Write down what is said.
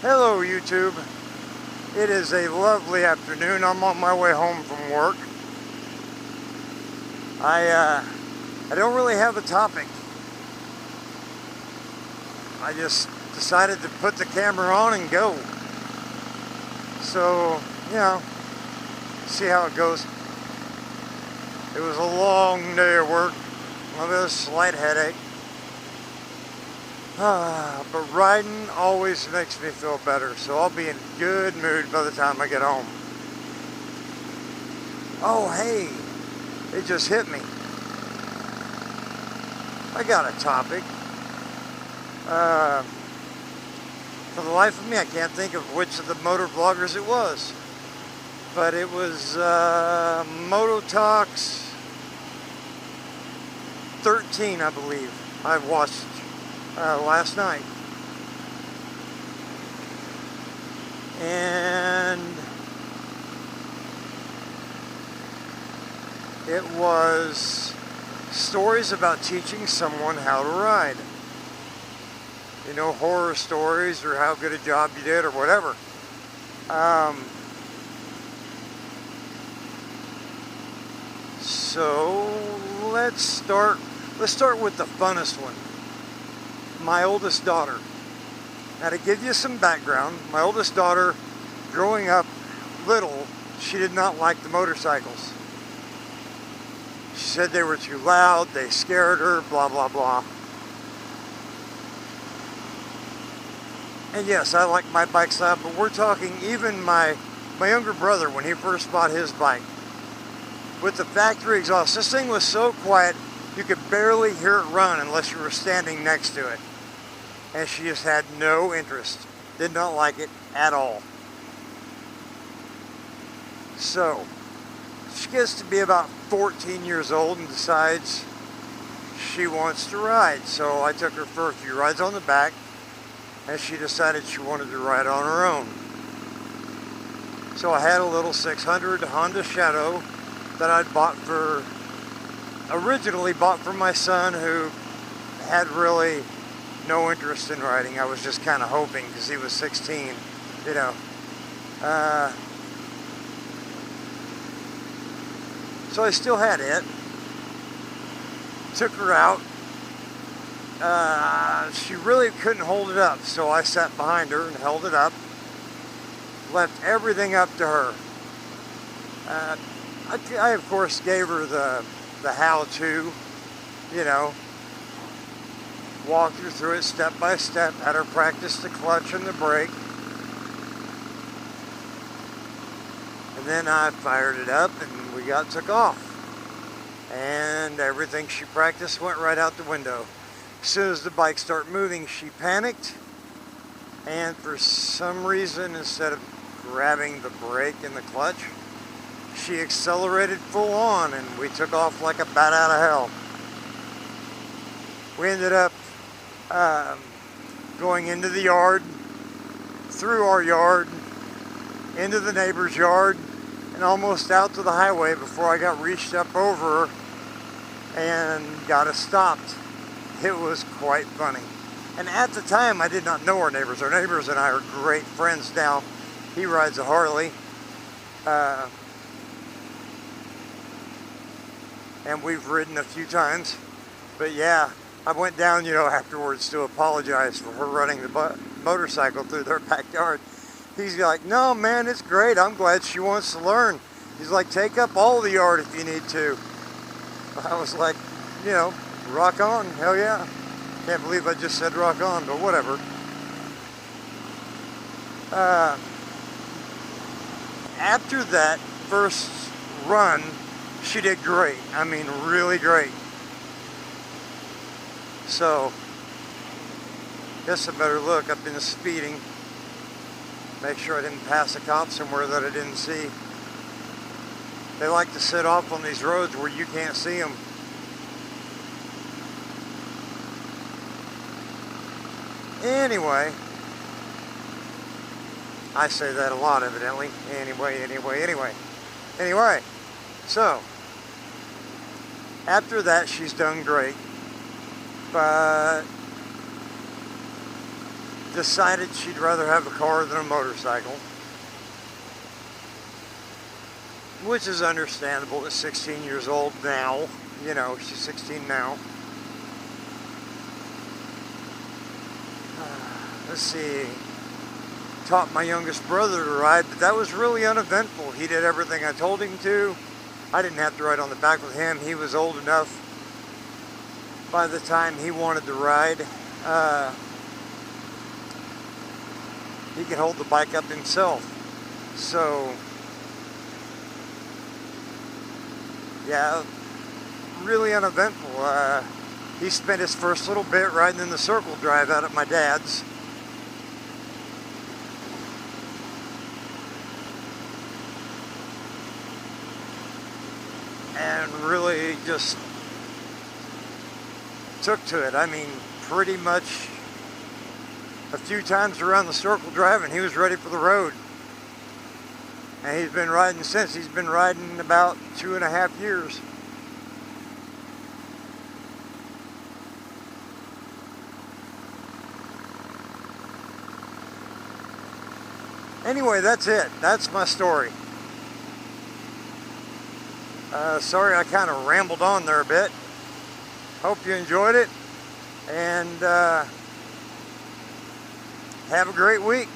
Hello YouTube. It is a lovely afternoon. I'm on my way home from work. I don't really have a topic. I just decided to put the camera on and go. So, see how it goes. It was a long day of work. I have a slight headache. But riding always makes me feel better, so I'll be in good mood by the time I get home. Oh, hey, it just hit me. I got a topic. For the life of me, I can't think of which of the motor vloggers it was. But it was Mototalk's 13, I believe. I watched last night. And it was stories about teaching someone how to ride. You know, horror stories or how good a job you did or whatever. So let's start with the funnest one. My oldest daughter. Now, to give you some background, my oldest daughter, growing up little, she did not like the motorcycles. She said they were too loud, they scared her, blah, blah, blah. And yes, I like my bikes loud, but we're talking even my younger brother, when he first bought his bike, with the factory exhaust, this thing was so quiet, you could barely hear it run unless you were standing next to it. And she just had no interest. Did not like it at all. So, she gets to be about 14 years old and decides she wants to ride. So I took her for a few rides on the back, and she decided she wanted to ride on her own. So I had a little 600 Honda Shadow that I'd originally bought for my son, who had really no interest in riding. I was just kind of hoping, because he was 16, you know. So I still had it. Took her out. She really couldn't hold it up, so I sat behind her and held it up. Left everything up to her. I of course gave her the how-to, you know. Walked her through it step by step, had her practice the clutch and the brake. And then I fired it up and we took off. And everything she practiced went right out the window. As soon as the bike started moving, she panicked. And for some reason, instead of grabbing the brake and the clutch, she accelerated full on and we took off like a bat out of hell. We ended up going into the yard, through our yard, into the neighbor's yard, and almost out to the highway before I got reached up over her and got us stopped. It was quite funny. And at the time, I did not know our neighbors. Our neighbors and I are great friends now. He rides a Harley. And we've ridden a few times. But yeah, I went down, afterwards to apologize for her running the motorcycle through their backyard. He's like, no, man, it's great. I'm glad she wants to learn. He's like, take up all the yard if you need to. I was like, rock on. Hell yeah. Can't believe I just said rock on, but whatever. After that first run, she did great. I mean, really great. So, guess I better look. I've been speeding. Make sure I didn't pass a cop somewhere that I didn't see. They like to sit off on these roads where you can't see them. Anyway, I say that a lot, evidently. Anyway, so, after that, she's done great. But decided she'd rather have a car than a motorcycle, which is understandable at 16 years old now. You know, she's 16 now. Let's see. Taught my youngest brother to ride, but that was really uneventful. He did everything I told him to. I didn't have to ride on the back with him. He was old enough by the time he wanted to ride. He could hold the bike up himself. So, yeah, really uneventful. He spent his first little bit riding in the circle drive out at my dad's. And really just took to it. I mean, pretty much a few times around the circle drive and he was ready for the road. And he's been riding since. He's been riding about 2.5 years. Anyway, that's it. That's my story. Sorry I kind of rambled on there a bit. Hope you enjoyed it. And have a great week.